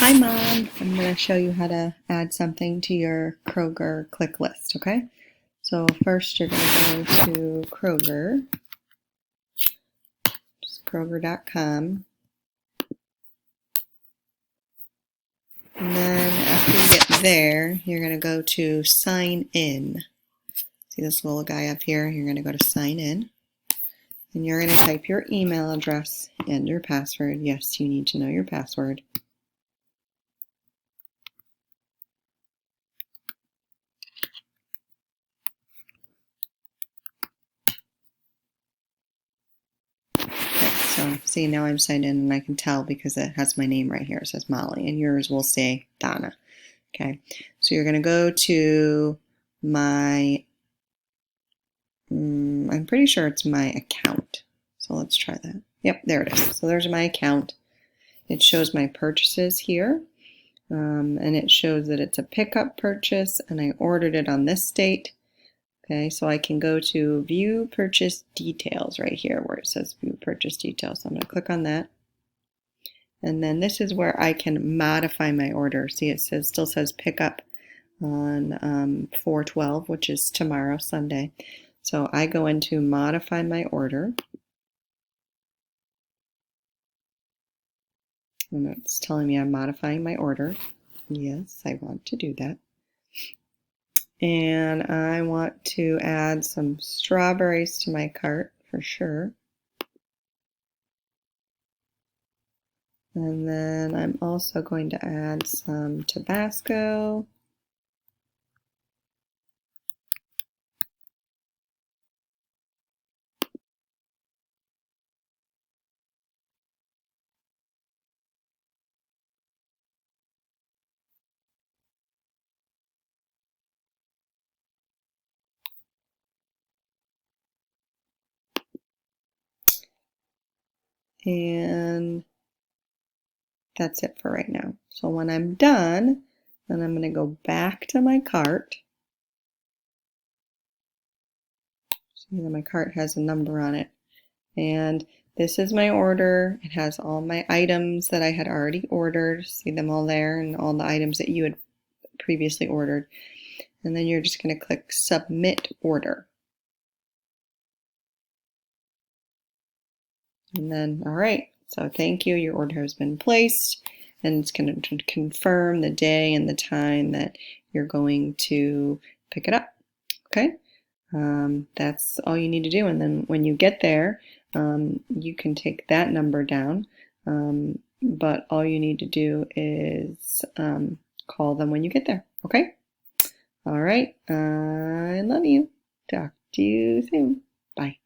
Hi Mom, I'm going to show you how to add something to your Kroger click list, okay? So first you're going to go to Kroger, just Kroger.com, and then after you get there, you're going to go to sign in. See this little guy up here? You're going to go to sign in, and you're going to type your email address and your password. Yes, you need to know your password. So see, now I'm signed in and I can tell because it has my name right here. It says Molly, and yours will say Donna. Okay, so you're going to go to my, I'm pretty sure it's my account. So let's try that. Yep, there it is. So there's my account. It shows my purchases here. And it shows that it's a pickup purchase and I ordered it on this date. Okay, so I can go to view purchase details right here where it says view purchase details. So I'm going to click on that. And then this is where I can modify my order. See, it says still says pickup on 4/12, which is tomorrow, Sunday. So I go into modify my order. And it's telling me I'm modifying my order. Yes, I want to do that. And I want to add some strawberries to my cart for sure. And then I'm also going to add some Tabasco. And that's it for right now. So when I'm done, then I'm going to go back to my cart. See that my cart has a number on it. And this is my order. It has all my items that I had already ordered. See them all there and all the items that you had previously ordered. And then you're just going to click Submit Order. And then, all right, so thank you. Your order has been placed. And it's going to confirm the day and the time that you're going to pick it up. Okay? That's all you need to do. And then when you get there, you can take that number down. But all you need to do is call them when you get there. Okay? All right. I love you. Talk to you soon. Bye.